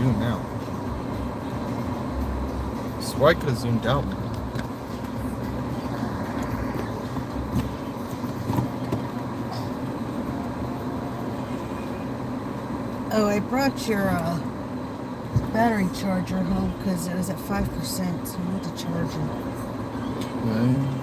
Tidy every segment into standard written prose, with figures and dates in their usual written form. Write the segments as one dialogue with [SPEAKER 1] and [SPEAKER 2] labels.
[SPEAKER 1] zoom out. I swear I could have zoomed out.
[SPEAKER 2] Oh, I brought your battery charger home because it was at 5%, so you need to charge it.
[SPEAKER 1] Okay.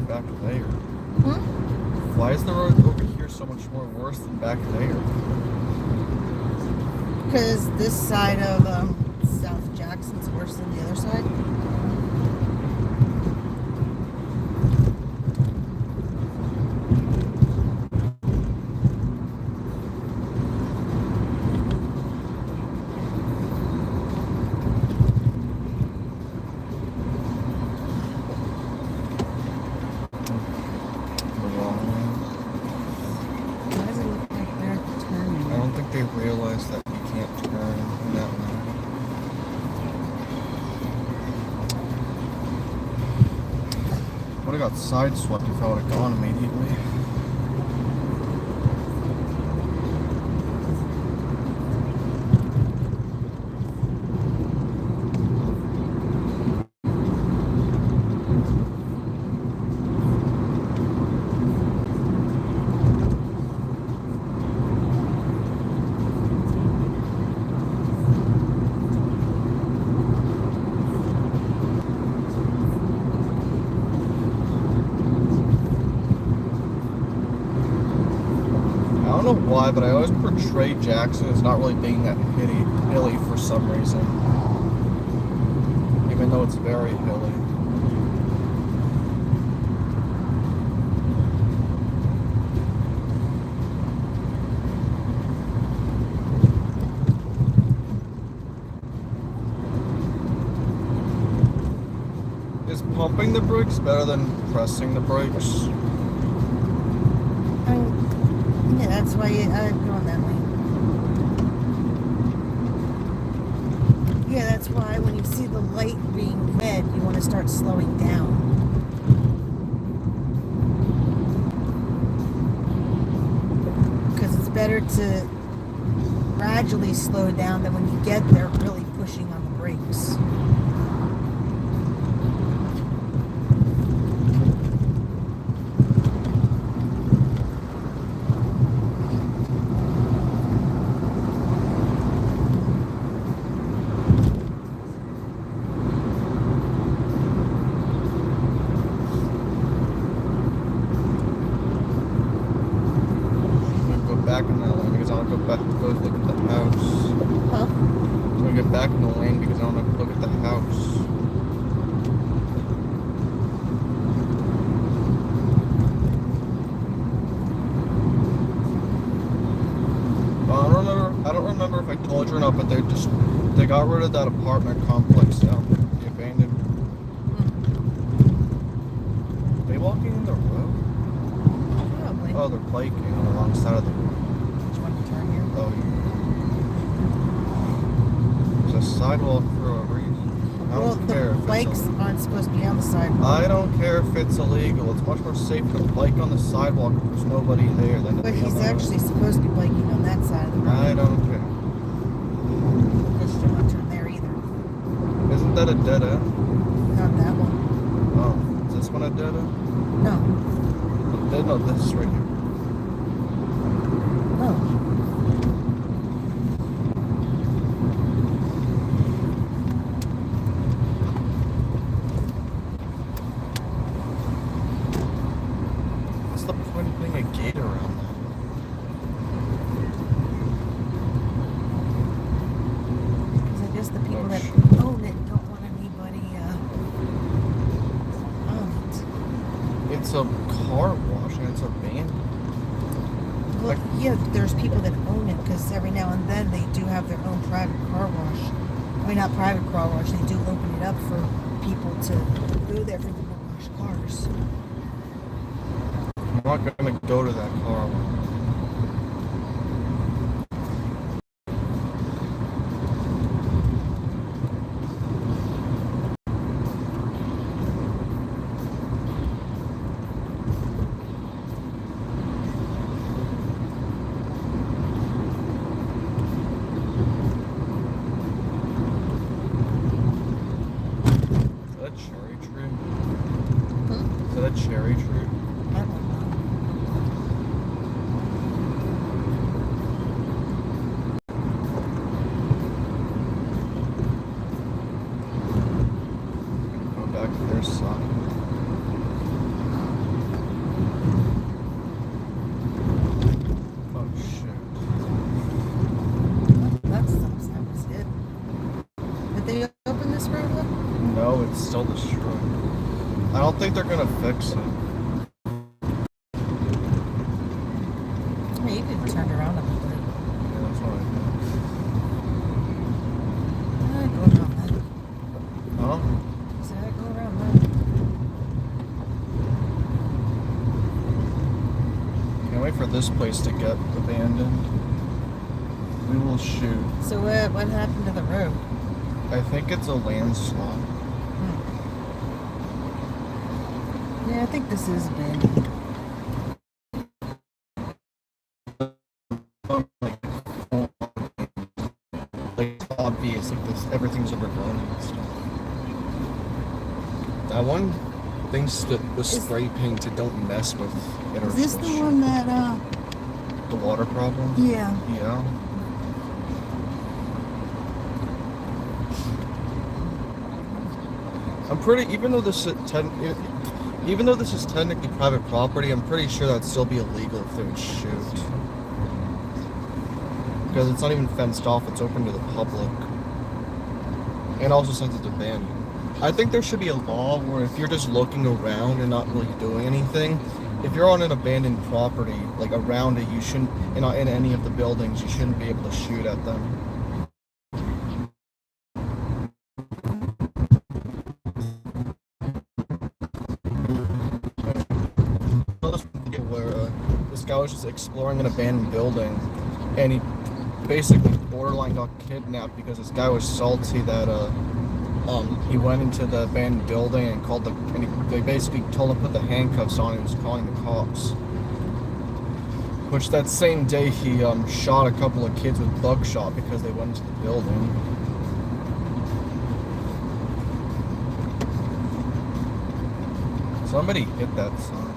[SPEAKER 1] Back there. Why is the road over here so much more worse than back there?
[SPEAKER 2] Because this side of South Jackson's worse than the other side.
[SPEAKER 1] They realize that you can't turn that way. Would have got sideswept if I would have gone immediately. I don't know why, but I always portray Jackson as not really being that hilly for some reason. Even though it's very hilly. Is pumping the brakes better than pressing the brakes?
[SPEAKER 2] Yeah, that's why I'm going that way. Yeah, that's why when you see the light being red, you want to start slowing down. Because it's better to gradually slow down than when you get there really pushing on the brakes.
[SPEAKER 1] Back in that lane because I want to go look at the house.
[SPEAKER 2] Huh?
[SPEAKER 1] I'm going to get back in the lane because I want to look at the house. I don't remember if I told you or not, but they got rid of that apartment complex down there, the abandoned. Are they walking in the road?
[SPEAKER 2] Probably.
[SPEAKER 1] Oh, they're biking alongside of the road.
[SPEAKER 2] Which one to turn here?
[SPEAKER 1] Oh, yeah. There's a sidewalk for a reason. I
[SPEAKER 2] Well,
[SPEAKER 1] don't
[SPEAKER 2] the
[SPEAKER 1] care if
[SPEAKER 2] bikes
[SPEAKER 1] it's
[SPEAKER 2] aren't supposed to be on the sidewalk.
[SPEAKER 1] I don't care if it's illegal. It's much more safe to bike on the sidewalk if there's nobody there than to
[SPEAKER 2] But
[SPEAKER 1] be on
[SPEAKER 2] he's
[SPEAKER 1] the
[SPEAKER 2] actually supposed to be biking on that side of the road.
[SPEAKER 1] I don't care.
[SPEAKER 2] Because you don't want to turn there either.
[SPEAKER 1] Isn't that a dead end?
[SPEAKER 2] Not that one.
[SPEAKER 1] Oh, is this one a dead end?
[SPEAKER 2] No.
[SPEAKER 1] No, this is right here.
[SPEAKER 2] No.
[SPEAKER 1] What's the point of putting a gate around that?
[SPEAKER 2] Because I guess the people
[SPEAKER 1] Oh,
[SPEAKER 2] that
[SPEAKER 1] shit.
[SPEAKER 2] own it don't want anybody on it.
[SPEAKER 1] It's a car wash and it's abandoned.
[SPEAKER 2] Well, yeah, there's people that own it because every now and then they do have their own private car wash. I mean, not private car wash. They do open it up for people to go there for them to wash cars.
[SPEAKER 1] I'm not gonna go to that car wash. Is that a cherry tree? Is that a cherry tree?
[SPEAKER 2] I don't know.
[SPEAKER 1] Go back to their side. Oh shit.
[SPEAKER 2] That stop sign was it. Did they open this road up?
[SPEAKER 1] No, it's still destroyed. I don't think they're gonna fix it.
[SPEAKER 2] Yeah, you could have turned around a little bit.
[SPEAKER 1] Yeah, that's what
[SPEAKER 2] Go around that.
[SPEAKER 1] I did. Huh?
[SPEAKER 2] So go around that.
[SPEAKER 1] Can't wait for this place to get abandoned. We will shoot.
[SPEAKER 2] So what happened to the road?
[SPEAKER 1] I think it's a landslide.
[SPEAKER 2] Yeah, I think this is abandoned.
[SPEAKER 1] Like it's obvious, like this, everything's overgrown and stuff. That one thinks that the spray painted don't mess with
[SPEAKER 2] Is this the one that
[SPEAKER 1] The water problem?
[SPEAKER 2] yeah.
[SPEAKER 1] Yeah. I'm pretty, even though this is technically private property, I'm pretty sure that'd still be illegal if they would shoot. Because it's not even fenced off, it's open to the public. And also since it's abandoned. I think there should be a law where if you're just looking around and not really doing anything, if you're on an abandoned property, like around it, you shouldn't, in any of the buildings, you shouldn't be able to shoot at them. Where this guy was just exploring an abandoned building, and he basically borderline got kidnapped because this guy was salty that he went into the abandoned building and called they basically told him to put the handcuffs on and he was calling the cops. Which that same day he shot a couple of kids with buckshot because they went into the building. Somebody hit that sign.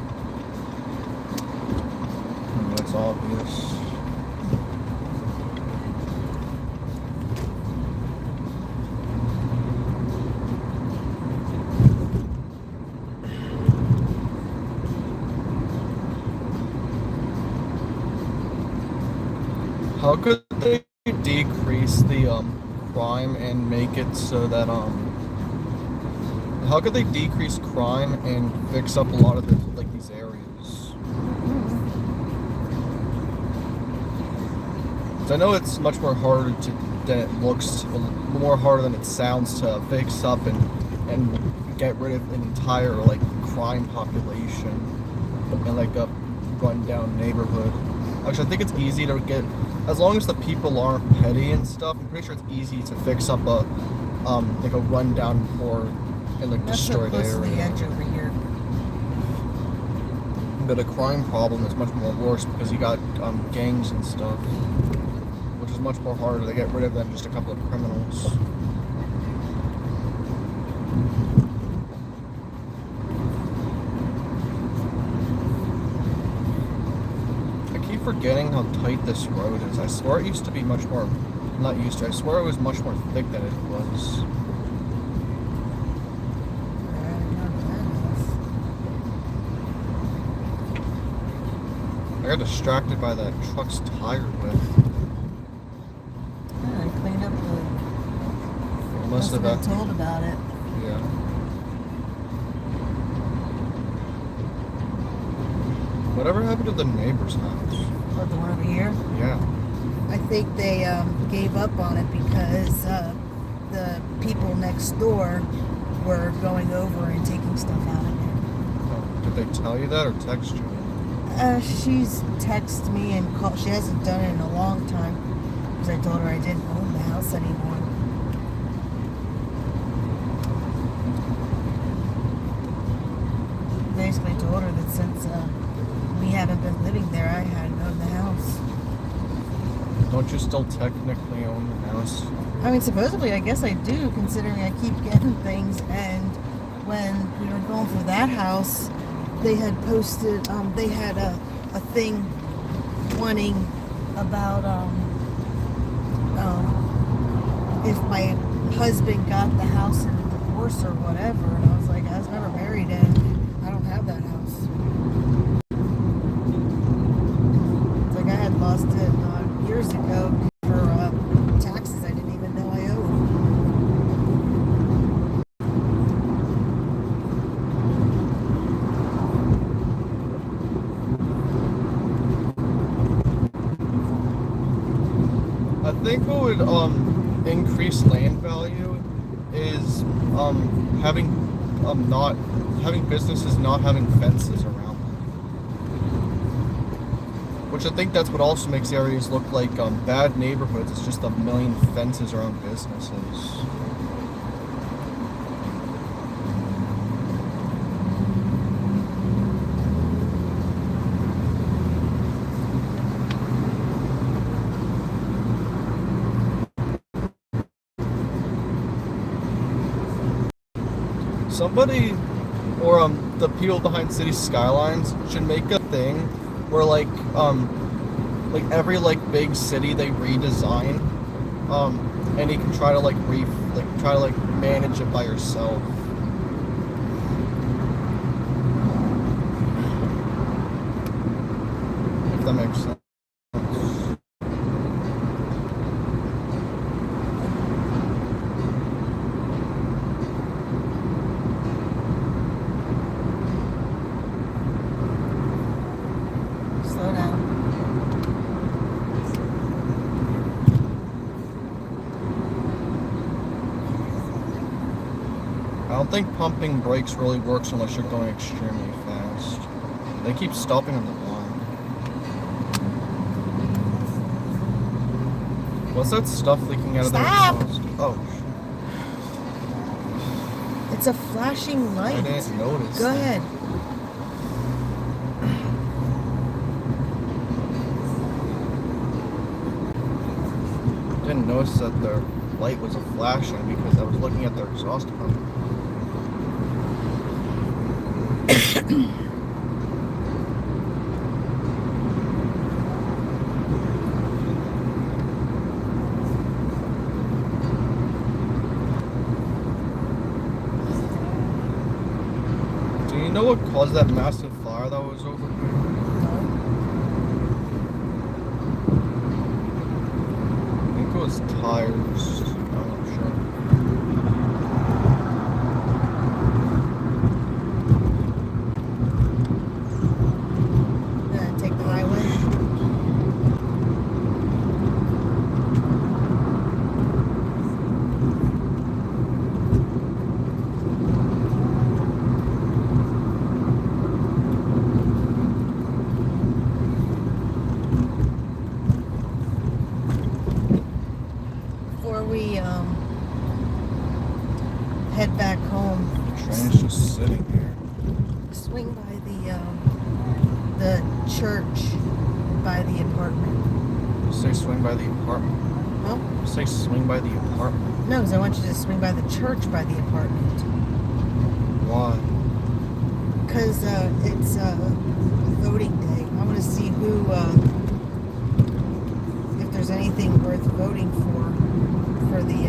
[SPEAKER 1] It's obvious. How could they decrease the crime and make it so that how could they decrease crime and fix up a lot of these areas? So I know it's much more harder than it looks, more harder than it sounds to fix up and get rid of an entire crime population and rundown neighborhood. Actually, I think it's easy to get, as long as the people aren't petty and stuff. I'm pretty sure it's easy to fix up a like a rundown or in like
[SPEAKER 2] That's so
[SPEAKER 1] destroyed
[SPEAKER 2] close to the
[SPEAKER 1] area.
[SPEAKER 2] edge over here.
[SPEAKER 1] But a crime problem is much more worse because you got gangs and stuff, which is much more harder to get rid of than just a couple of criminals. I keep forgetting how tight this road is. I swear it used to be much more, not used to, I swear it was much more thick than it was. I got distracted by that truck's tire whip.
[SPEAKER 2] Yeah, I cleaned up the.
[SPEAKER 1] Must have
[SPEAKER 2] been
[SPEAKER 1] been.
[SPEAKER 2] told about it.
[SPEAKER 1] Yeah. Whatever happened to the neighbor's house?
[SPEAKER 2] Or the one over here.
[SPEAKER 1] Yeah.
[SPEAKER 2] I think they gave up on it because the people next door were going over and taking stuff out of it.
[SPEAKER 1] Oh, did they tell you that or text you?
[SPEAKER 2] She's texted me and called. She hasn't done it in a long time because I told her I didn't own the house anymore. Basically told her that since we haven't been living there, I hadn't owned the house.
[SPEAKER 1] Don't you still technically own the house?
[SPEAKER 2] I mean, supposedly, I guess I do, considering I keep getting things. And when we were going for that house, they had posted, they had a thing wanting about if my husband got the house in a divorce or whatever. And I was like, I was never married and I don't have that house. It's like I had lost it years ago for taxes I didn't even know I owed.
[SPEAKER 1] I think what would increase land value is having not having businesses not having fences around them. Which I think that's what also makes areas look like bad neighborhoods. It's just a million fences around businesses. Somebody or the people behind City Skylines should make a thing where like every like big city they redesign, and you can try to manage it by yourself. If that makes sense.
[SPEAKER 2] Slow down.
[SPEAKER 1] I don't think pumping brakes really works unless you're going extremely fast. They keep stopping on the line. What's that stuff leaking out of their
[SPEAKER 2] Stop!
[SPEAKER 1] exhaust? Oh,
[SPEAKER 2] It's a flashing
[SPEAKER 1] I
[SPEAKER 2] light.
[SPEAKER 1] didn't notice.
[SPEAKER 2] Go ahead.
[SPEAKER 1] Didn't notice that their light was flashing because I was looking at their exhaust pump. Do you know what caused that massive fire that was over here? I think it was tires. I'm not sure.
[SPEAKER 2] Take the highway.
[SPEAKER 1] sitting here.
[SPEAKER 2] Swing by the church by the apartment.
[SPEAKER 1] Say swing by the apartment.
[SPEAKER 2] Huh?
[SPEAKER 1] Say swing by the apartment.
[SPEAKER 2] No, because I want you to swing by the church by the apartment.
[SPEAKER 1] Why?
[SPEAKER 2] Because it's voting day. I want to see who, if there's anything worth voting for the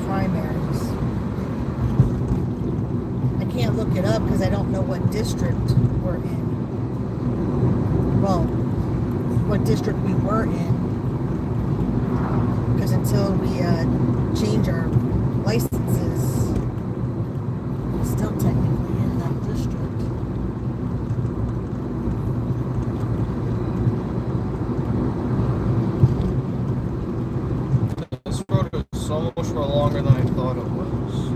[SPEAKER 2] primaries. I can't look it up because I don't know what district we're in. Well, what district we were in. Because until we change our licenses, it's still technically in that district.
[SPEAKER 1] This road is so much more longer than I thought it was.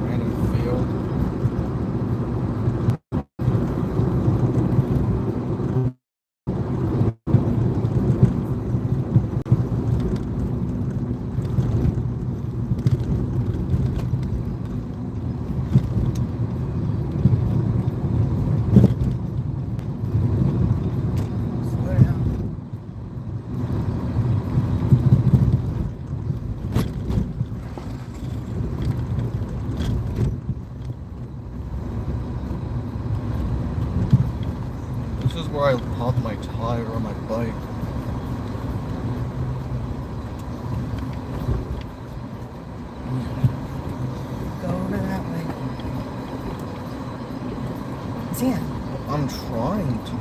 [SPEAKER 1] Random field.
[SPEAKER 2] Slow down.
[SPEAKER 1] This is where I popped my tire on my bike.
[SPEAKER 2] Go over that way. Zan,
[SPEAKER 1] I'm trying to.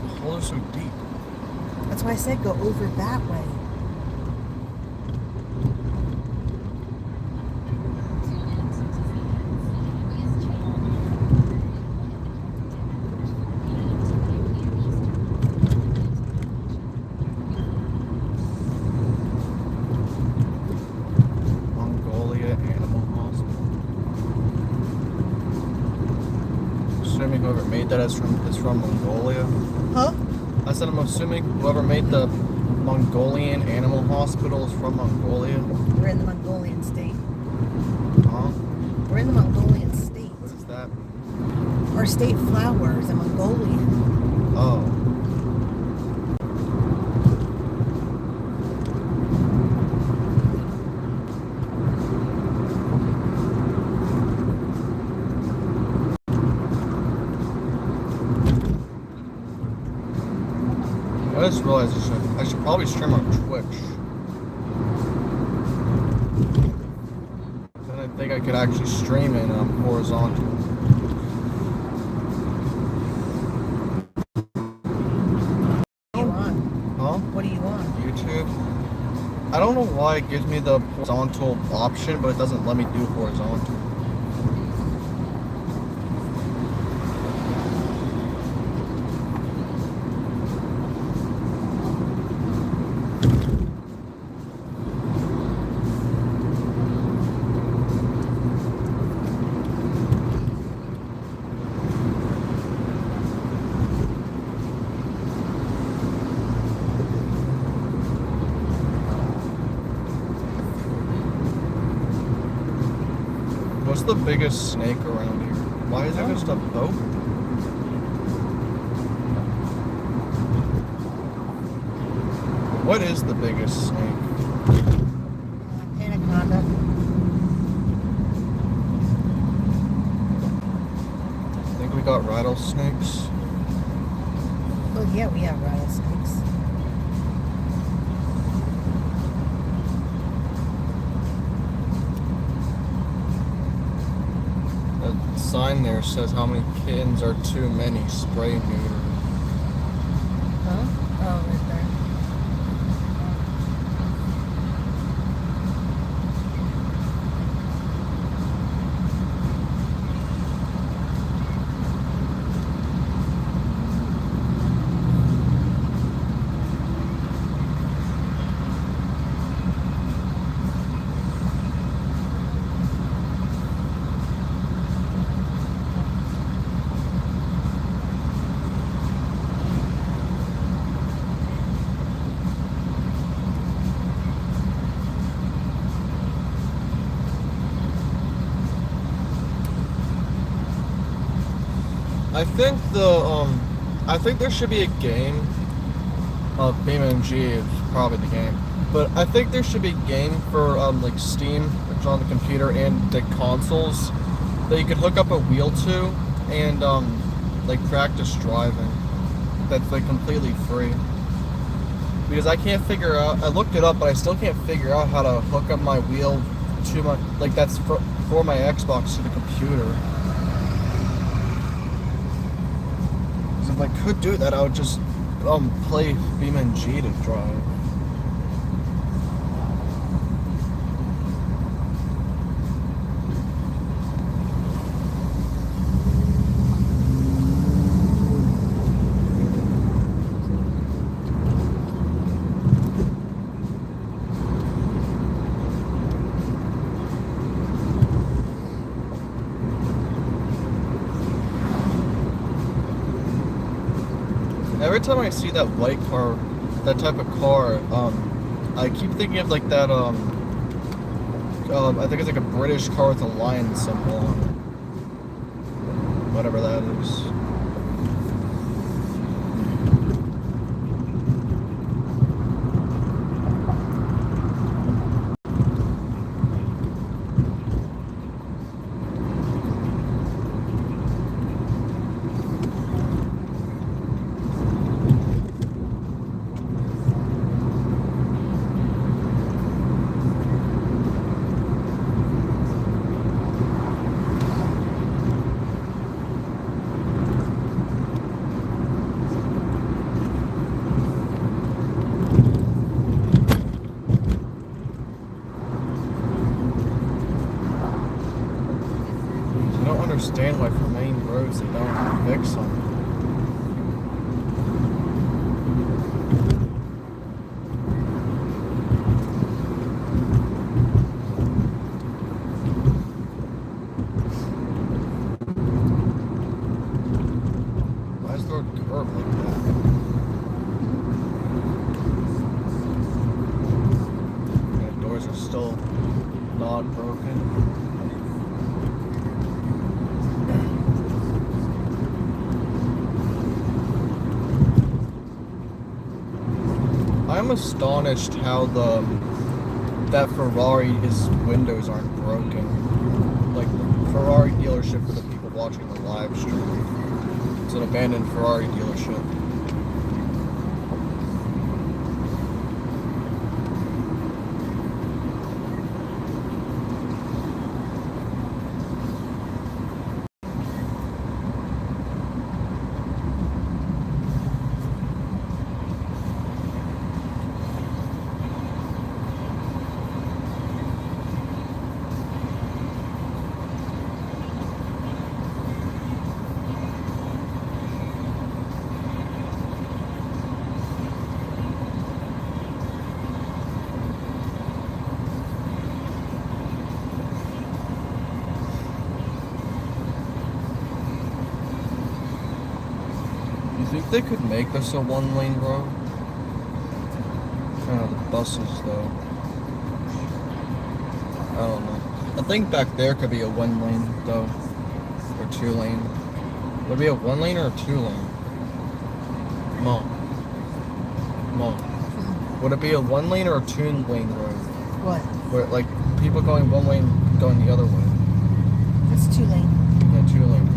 [SPEAKER 1] The hole is so deep.
[SPEAKER 2] that's why I said go over that way.
[SPEAKER 1] Mongolia Animal Hospital. Assuming whoever made that is from Mongolia.
[SPEAKER 2] Huh?
[SPEAKER 1] I said I'm assuming whoever made the Mongolian Animal Hospital is from Mongolia.
[SPEAKER 2] We're in the Mongolian state.
[SPEAKER 1] Huh?
[SPEAKER 2] We're in the Mongolian state.
[SPEAKER 1] What is that?
[SPEAKER 2] Our state flower is a Mongolian.
[SPEAKER 1] Oh. I just realized I should probably stream on Twitch. Then I think I could actually stream in horizontal.
[SPEAKER 2] What are you on?
[SPEAKER 1] Huh?
[SPEAKER 2] What are you on?
[SPEAKER 1] YouTube? I don't know why it gives me the horizontal option, but it doesn't let me do horizontal. What's the biggest snake around here? Why is there just a boat? What is the biggest snake?
[SPEAKER 2] Anaconda.
[SPEAKER 1] I think we got rattlesnakes.
[SPEAKER 2] Oh yeah, we have rattlesnakes.
[SPEAKER 1] That sign there says how many kittens are too many, spray neuter.
[SPEAKER 2] Huh? Oh, right there.
[SPEAKER 1] I think I think there should be a game. BeamNG is probably the game, but I think there should be a game for like Steam, which is on the computer and the consoles that you could hook up a wheel to and like practice driving. That's like completely free. Because I can't figure out. I looked it up, but I still can't figure out how to hook up my wheel to my that's for my Xbox to the computer. Because if I could do that, I would just play BeamNG to drive. Every time I see that white car, that type of car, I keep thinking of like that, I think it's like a British car with a lion symbol on it. Whatever that is. I don't understand why for main roads they don't fix them. Why is the road curved like that? Yeah, doors are still not broken. I'm astonished how that Ferrari's windows aren't broken. Like the Ferrari dealership for the people watching the live stream. It's an abandoned Ferrari dealership. You think they could make this a one-lane road? The buses though. I don't know. I think back there could be a one-lane though, or two-lane. Would it be a one-lane or a two-lane? Mom. Would it be a one-lane or a two-lane road?
[SPEAKER 2] What?
[SPEAKER 1] Where like people going one way and going the other way?
[SPEAKER 2] It's 2 lane.
[SPEAKER 1] Yeah, two-lane.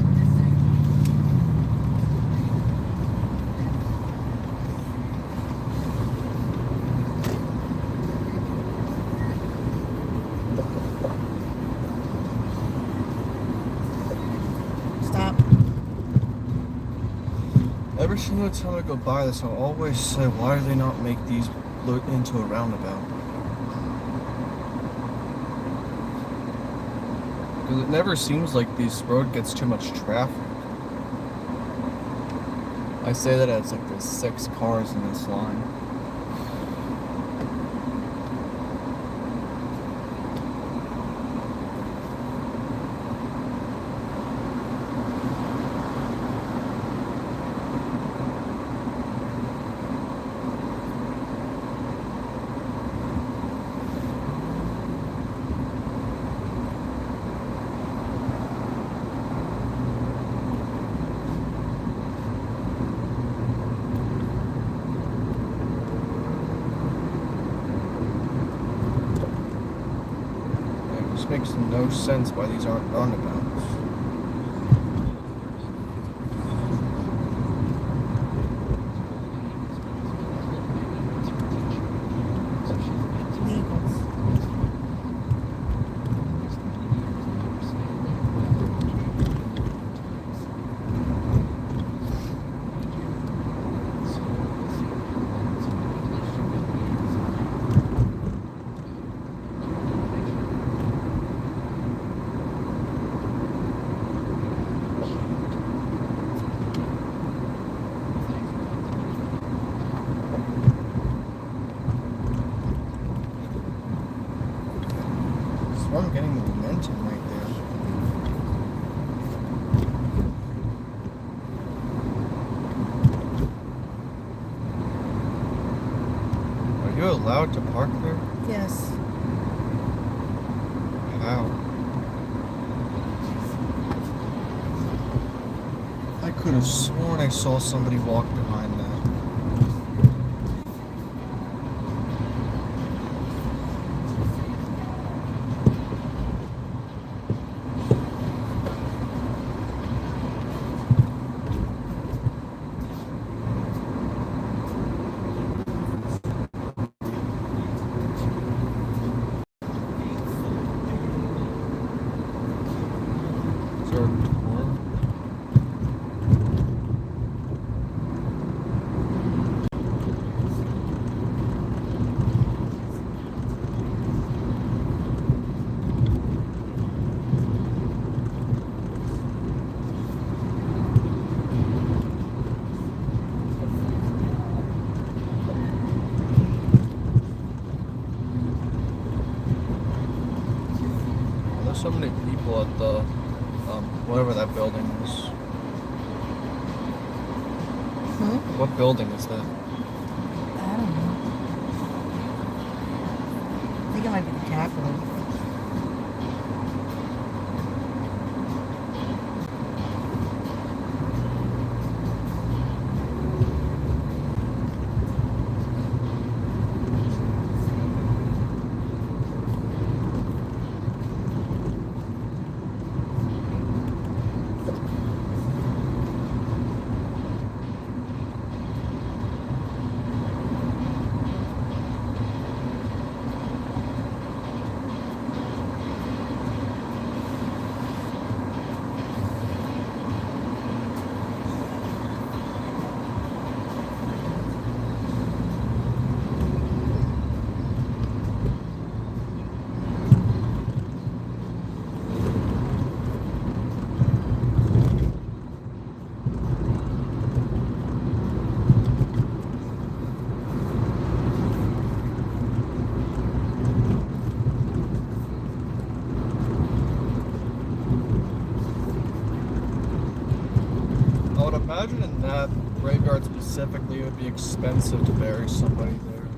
[SPEAKER 2] Stop.
[SPEAKER 1] Every single time I go by this, I'll always say, why do they not make these look into a roundabout? Because it never seems like this road gets too much traffic. I say that as like there's 6 cars in this line. This makes no sense why these aren't roundabouts.
[SPEAKER 2] Legals.
[SPEAKER 1] So I'm getting the momentum right there. Are you allowed to park there?
[SPEAKER 2] Yes.
[SPEAKER 1] How? I could have sworn I saw somebody walk behind that. Is there a door? There's so many people at the, whatever that building is.
[SPEAKER 2] Hmm?
[SPEAKER 1] What building is that?
[SPEAKER 2] I don't know. I think it might be the Capitol.
[SPEAKER 1] I would imagine in that graveyard specifically, it would be expensive to bury somebody there.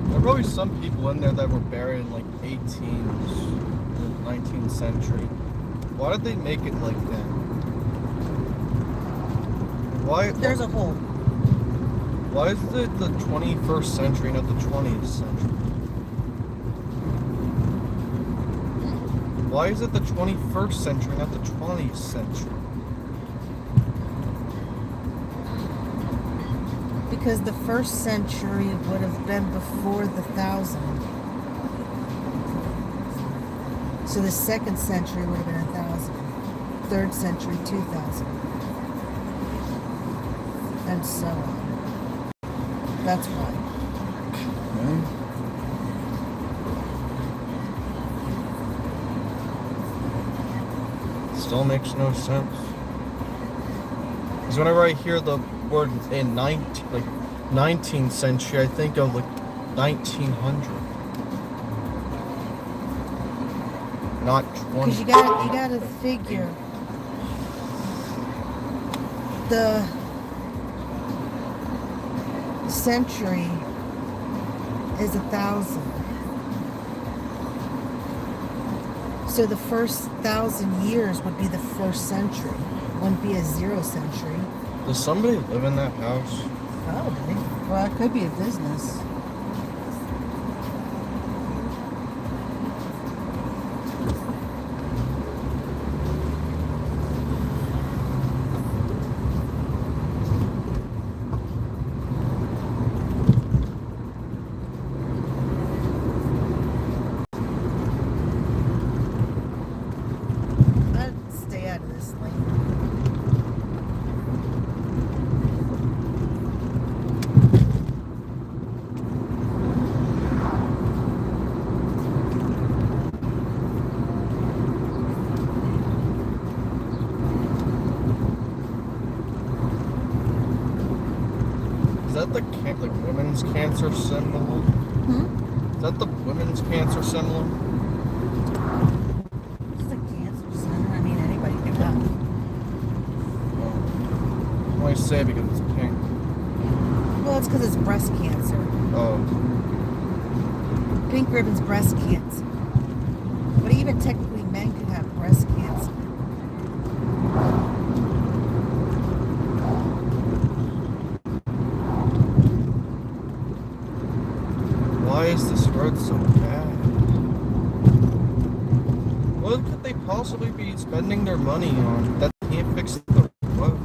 [SPEAKER 1] There were probably some people in there that were buried in like 18th, 19th century. Why did they make it like that? Why?
[SPEAKER 2] There's a hole.
[SPEAKER 1] Why is it the 21st century, not the 20th century? Why is it the 21st century, not the 20th century?
[SPEAKER 2] Because the first century would have been before the 1000. So the second century would have been 1000. Third century 2000. And so on. That's why.
[SPEAKER 1] Okay. Still makes no sense. Because whenever I hear the word in 19th century, I think of like 1900. Not 20.
[SPEAKER 2] Because you gotta figure the century is 1000. So the first 1000 years would be the first century. Wouldn't be a zero century.
[SPEAKER 1] Does somebody live in that house?
[SPEAKER 2] Probably. Well, it could be a business. I'd stay out of this lane.
[SPEAKER 1] Is that the women's cancer symbol?
[SPEAKER 2] Hmm?
[SPEAKER 1] Is that the women's cancer symbol?
[SPEAKER 2] It's a cancer center. I mean, anybody can have.
[SPEAKER 1] Oh. I say because it's pink.
[SPEAKER 2] Well, it's because it's breast cancer.
[SPEAKER 1] Oh.
[SPEAKER 2] Pink ribbon's breast cancer. But even technically, men could have breast cancer.
[SPEAKER 1] Why is this road so bad? What could they possibly be spending their money on that can't fix the roads?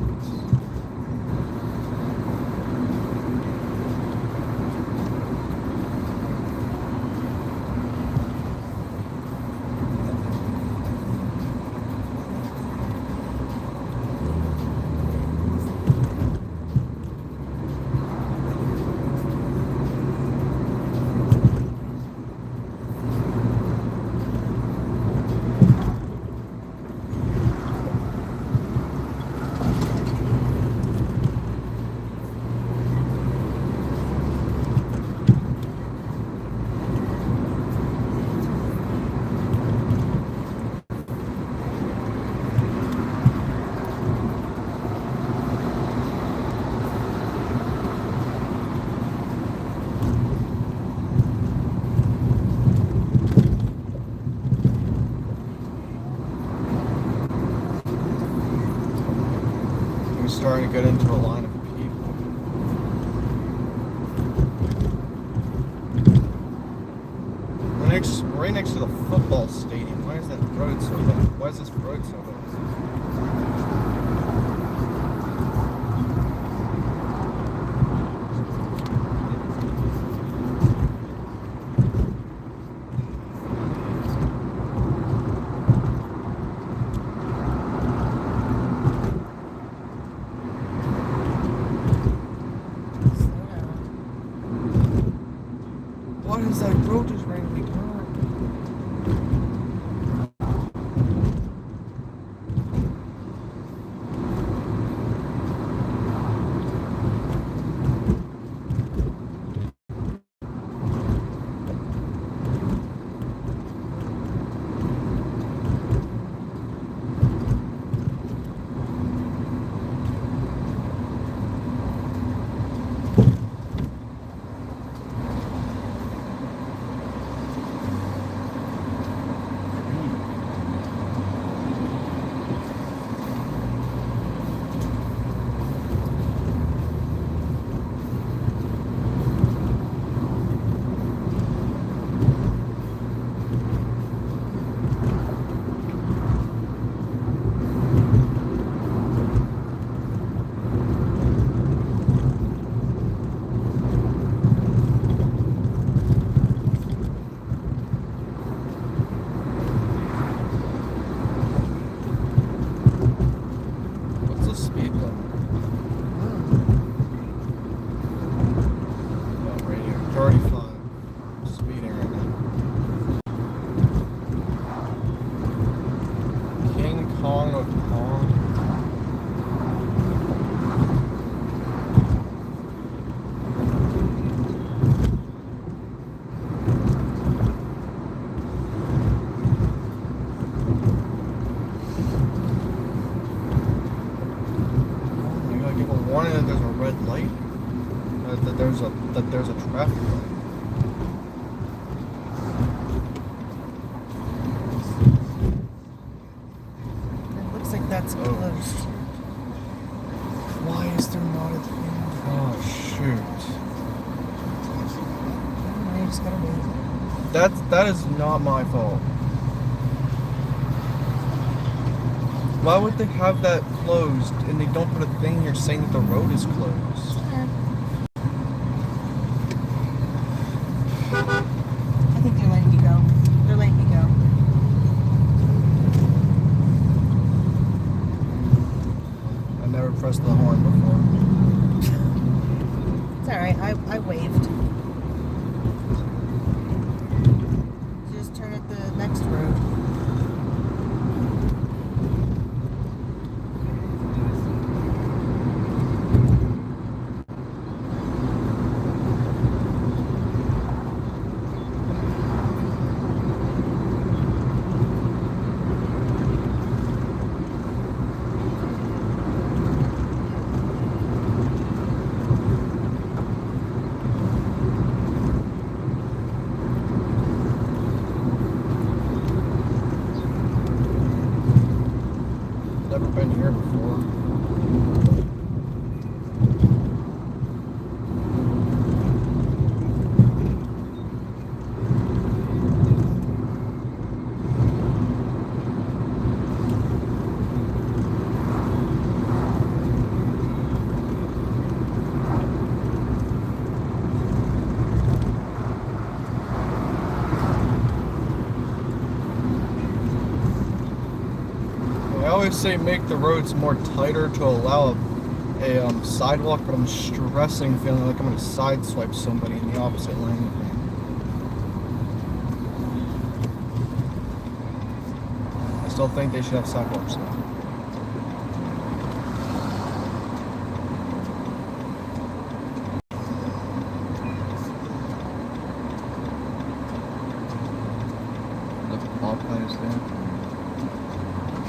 [SPEAKER 1] We're starting to get into a line of people. Right next to the football stadium. Why is that road so bad? Why is this road so bad? Why is that road just randomly turned? What's the speed limit? Oh, right here. 35. Speeding right now. King Kong of Kong. You gotta give a warning that there's a red light. That there's a traffic light.
[SPEAKER 2] It looks like that's
[SPEAKER 1] Oh.
[SPEAKER 2] closed. Better wait.
[SPEAKER 1] That is not my fault. Why would they have that closed and they don't put a thing here saying that the road is closed?
[SPEAKER 2] I think they're letting you go. They're letting you go.
[SPEAKER 1] I never pressed the horn before.
[SPEAKER 2] It's alright. I waved. Just turn at the next road.
[SPEAKER 1] Never been here before. I always say make the roads more tighter to allow a sidewalk, but I'm stressing feeling like I'm going to sideswipe somebody in the opposite lane. I still think they should have sidewalks though. The Popeyes there.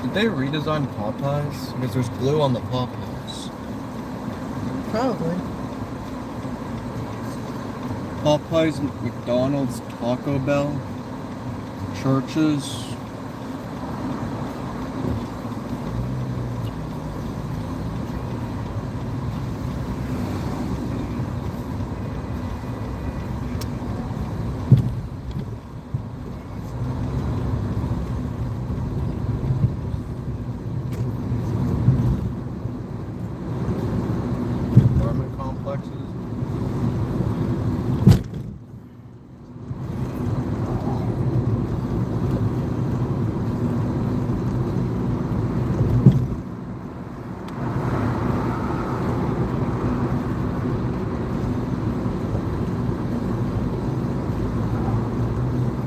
[SPEAKER 1] Did they redesign Popeyes? Because there's glue on the Popeyes.
[SPEAKER 2] Probably.
[SPEAKER 1] Popeyes, McDonald's, Taco Bell, churches. Apartment complexes.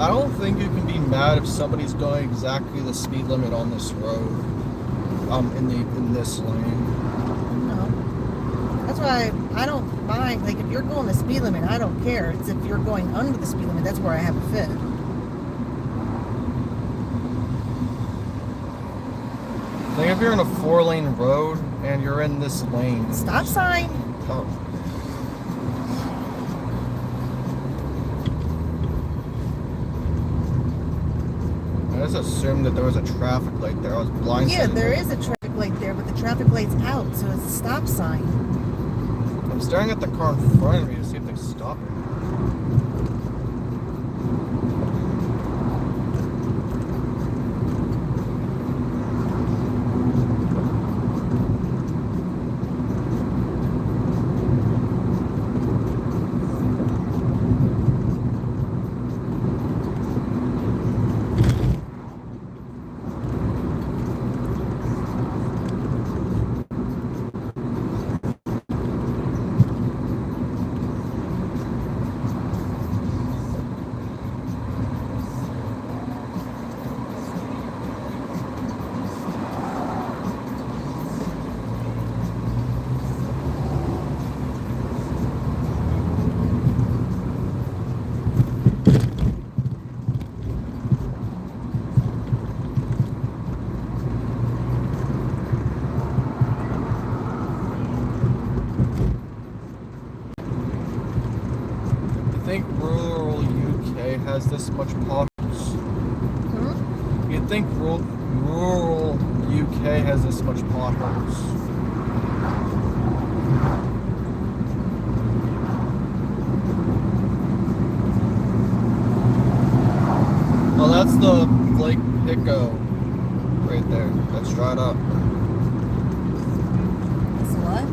[SPEAKER 1] I don't think you can be mad if somebody's going exactly the speed limit on this road. In this lane.
[SPEAKER 2] No. That's why I don't mind. Like, if you're going the speed limit, I don't care. It's if you're going under the speed limit, that's where I have a fit.
[SPEAKER 1] Like if you're in a 4-lane road and you're in this lane.
[SPEAKER 2] Stop sign.
[SPEAKER 1] Oh. I just assumed that there was a traffic light there. I was blindsided.
[SPEAKER 2] Yeah, there is a traffic light there, but the traffic light's out, so it's a stop sign.
[SPEAKER 1] I'm staring at the car in front of me to see if they stop it. I think rural UK has this much potholes.
[SPEAKER 2] Hmm?
[SPEAKER 1] You'd think rural UK has this much potholes. that's the Lake Pico right there. That's dried up.
[SPEAKER 2] It's what?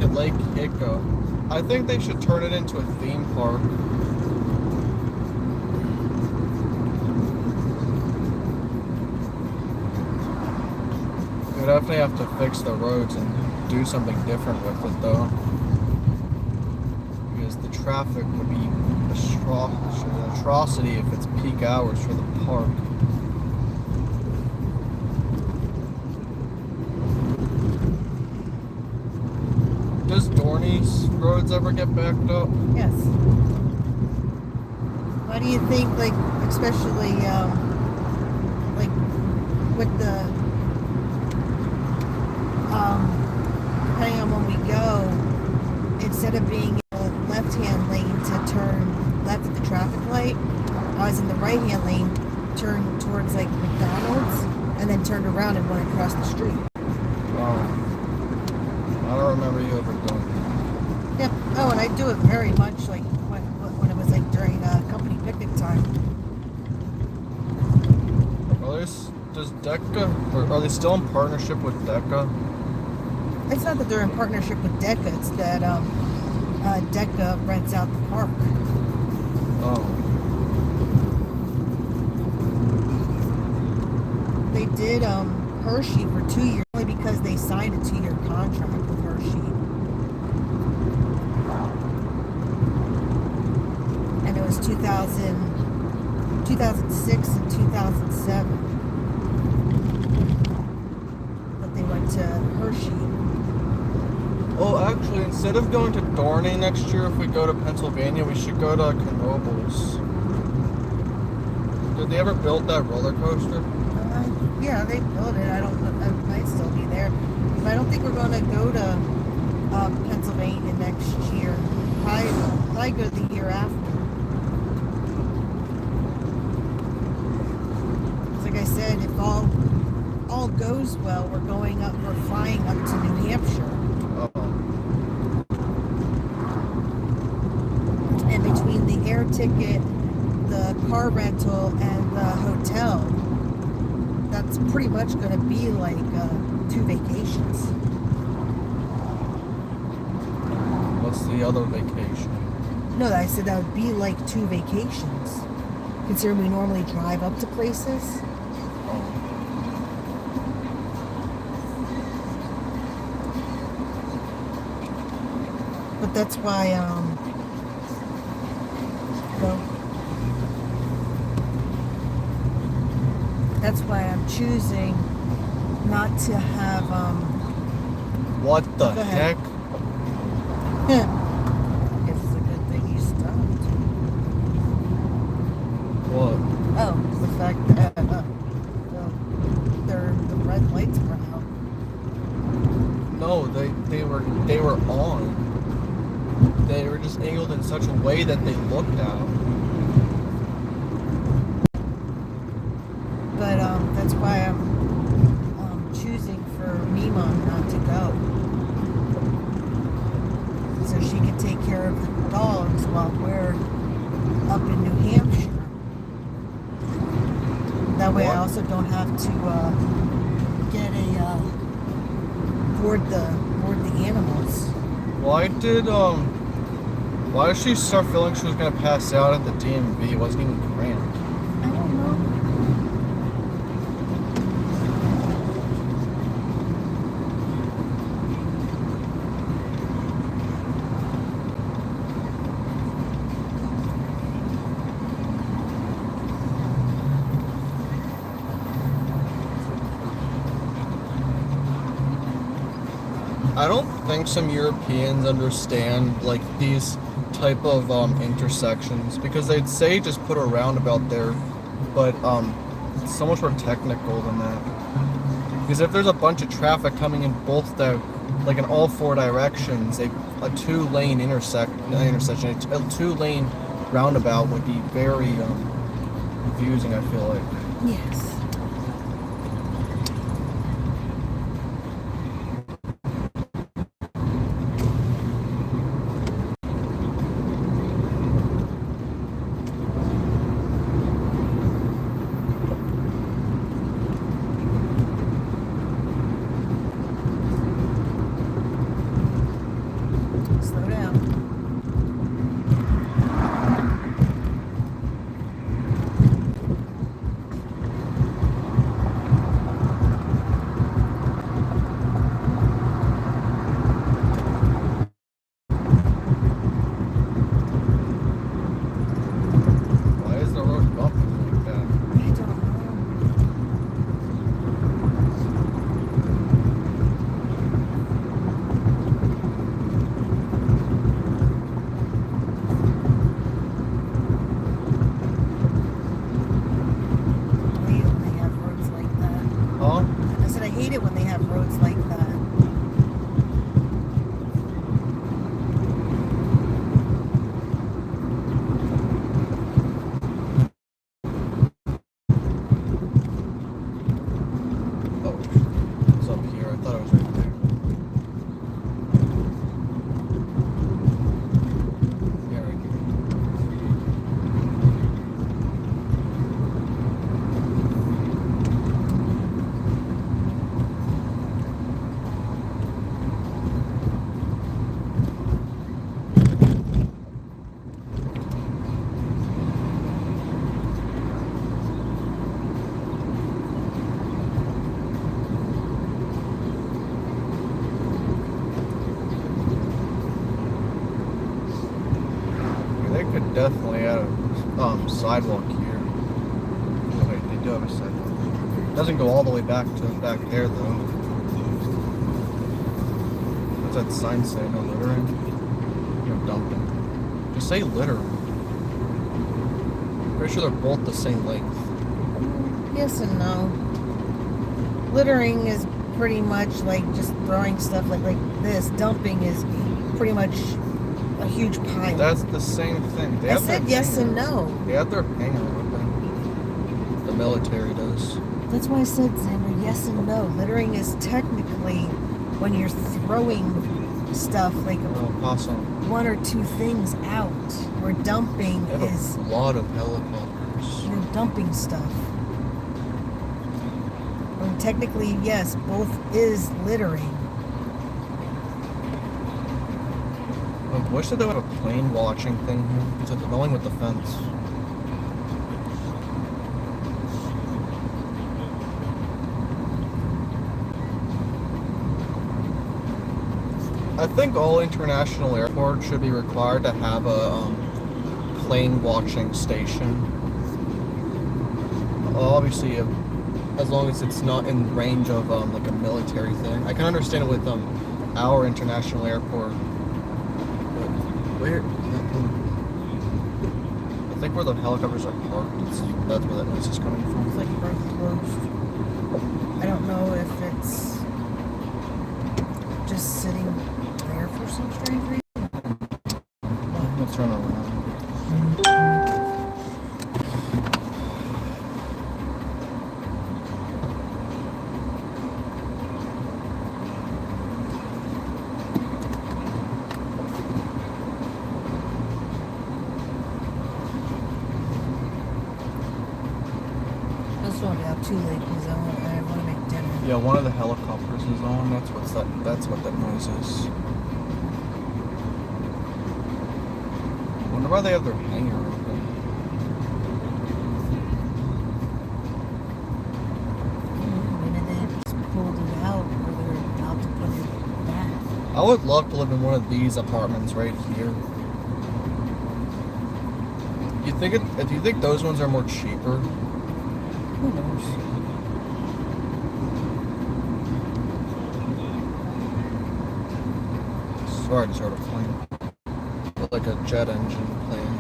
[SPEAKER 1] Yeah, Lake Pico. I think they should turn it into a theme park. We'd definitely have to fix the roads and do something different with it though. Because the traffic would be an atrocity if it's peak hours for the park. Does Dorney's roads ever get backed up?
[SPEAKER 2] Yes. Why do you think, like, especially, like, with the, depending on when we go, instead of being in the left-hand lane to turn left at the traffic light, I was in the right-hand lane, turned towards, like, McDonald's, and then turned around and went across the street.
[SPEAKER 1] Oh. I don't remember you ever doing that.
[SPEAKER 2] Yep. Oh, and I do it very much like when it was like during company picnic time.
[SPEAKER 1] Does DECA, or are they still in partnership with DECA?
[SPEAKER 2] It's not that they're in partnership with DECA, it's that DECA rents out the park.
[SPEAKER 1] Oh.
[SPEAKER 2] They did Hershey for 2 years only because they signed a 2-year contract with Hershey. And it was 2006 and 2007 that they went to Hershey.
[SPEAKER 1] Well, actually, instead of going to Dorney next year, if we go to Pennsylvania, we should go to Knoebels. Did they ever build that roller coaster?
[SPEAKER 2] Yeah, they built it. I don't know. It might still be there. But I don't think we're going to go to Pennsylvania next year. Probably go the year after. Like I said, if all goes well, we're flying up to New Hampshire. And between the air ticket, the car rental, and the hotel, that's pretty much going to be like 2 vacations.
[SPEAKER 1] What's the other vacation?
[SPEAKER 2] No, I said that would be like 2 vacations. Considering we normally drive up to places. But that's why, that's why I'm choosing not to have,
[SPEAKER 1] What the
[SPEAKER 2] Go
[SPEAKER 1] heck?
[SPEAKER 2] ahead. I guess it's a good thing you stopped.
[SPEAKER 1] What?
[SPEAKER 2] Oh, the fact that, the red lights were out.
[SPEAKER 1] No, they were on. They were just angled in such a way that they looked out.
[SPEAKER 2] But that's why I'm choosing for Mimon not to go. So she can take care of the dogs while we're up in New Hampshire. That way I also don't have to get a board the animals.
[SPEAKER 1] Why did she start feeling she was gonna pass out at the DMV? It wasn't even cramped.
[SPEAKER 2] I don't know.
[SPEAKER 1] I don't think some Europeans understand like these type of intersections, because they'd say just put a roundabout there, but it's so much more technical than that. Because if there's a bunch of traffic coming in both like in all 4 directions, a 2-lane intersection, a 2-lane roundabout would be very confusing, I feel like.
[SPEAKER 2] Yes.
[SPEAKER 1] definitely had a sidewalk here. Oh, wait, they do have a sidewalk. It doesn't go all the way back to back there though. What's that sign say? No littering? No dumping. Just say littering. Pretty sure they're both the same length.
[SPEAKER 2] Yes and no. Littering is pretty much like just throwing stuff like this. Dumping is pretty much a huge pile.
[SPEAKER 1] That's the same thing. They
[SPEAKER 2] I
[SPEAKER 1] have
[SPEAKER 2] said
[SPEAKER 1] their
[SPEAKER 2] yes and
[SPEAKER 1] hangers.
[SPEAKER 2] no.
[SPEAKER 1] They have their hanger open. The military does.
[SPEAKER 2] That's why I said, Xander, yes and no. Littering is technically when you're throwing stuff like
[SPEAKER 1] Oh, awesome.
[SPEAKER 2] one or two things out. Where dumping
[SPEAKER 1] They have
[SPEAKER 2] is
[SPEAKER 1] a lot of helicopters.
[SPEAKER 2] you're dumping stuff. I mean, technically, yes, both is littering.
[SPEAKER 1] I wish that they would have a plane watching thing here. It's annoying with the fence. I think all international airports should be required to have a plane watching station. Obviously, as long as it's not in range of like a military thing. I can understand it with our international airport. But where? I think where the helicopters are parked. That's where that noise is coming from.
[SPEAKER 2] It's like both closed. I don't know if it's just sitting there for some strange reason.
[SPEAKER 1] Let's turn around.
[SPEAKER 2] This won't be out too late because I want to make dinner.
[SPEAKER 1] Yeah, one of the helicopters is on. That's what that noise is. Wonder why they have their hangar open.
[SPEAKER 2] Maybe they just pulled it out or they're about to put it back.
[SPEAKER 1] I would love to live in one of these apartments right here. If you think those ones are more cheaper,
[SPEAKER 2] Who knows?
[SPEAKER 1] sorry to start a plane, but like a jet engine plane.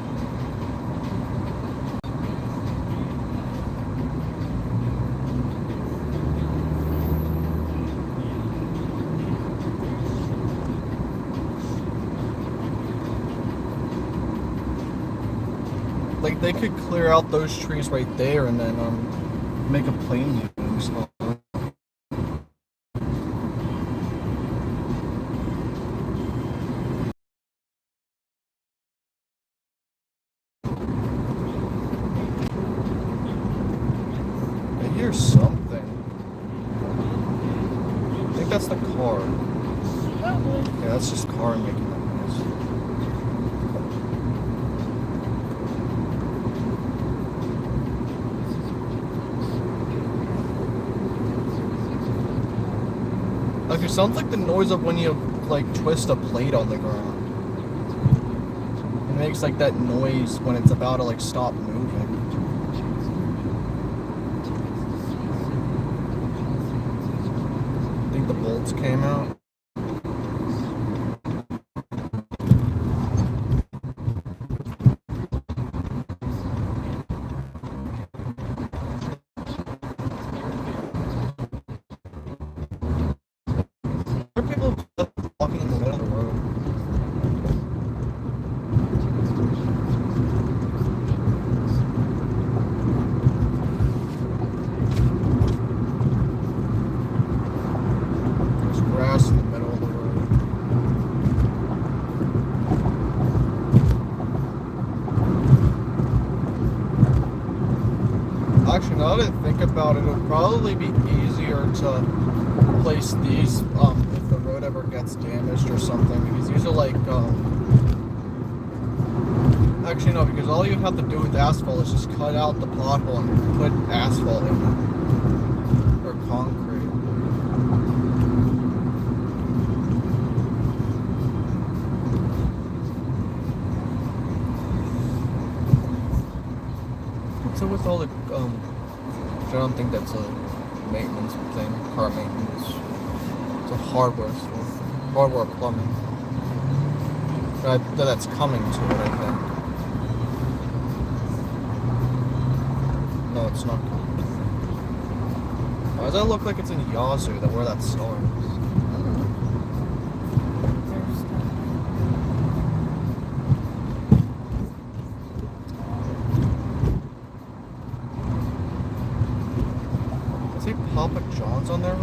[SPEAKER 1] Like they could clear out those trees right there and then make a plane use. I hear something. I think that's the car.
[SPEAKER 2] Probably.
[SPEAKER 1] Yeah, that's just car making that noise. Like it sounds like the noise of when you like twist a plate on the ground. It makes like that noise when it's about to like stop moving. I think the bolts came out. There are people walking in the middle of the road. There's grass in the middle of the road. Actually, now that I think about it, it would probably be easier to place these if the road ever gets damaged or something, because these are like actually no, because all you have to do with asphalt is just cut out the pothole and put asphalt in it or concrete. think that's a maintenance thing, car maintenance. It's a hardware store, hardware plumbing. That's coming to it, I think. No, it's not coming. Why does that look like it's in Yazoo, that where that store is?
[SPEAKER 2] There's
[SPEAKER 1] Is it Papa John's on there?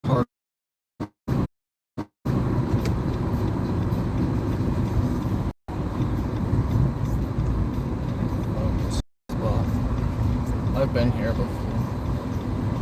[SPEAKER 1] Car- Well, I've been here.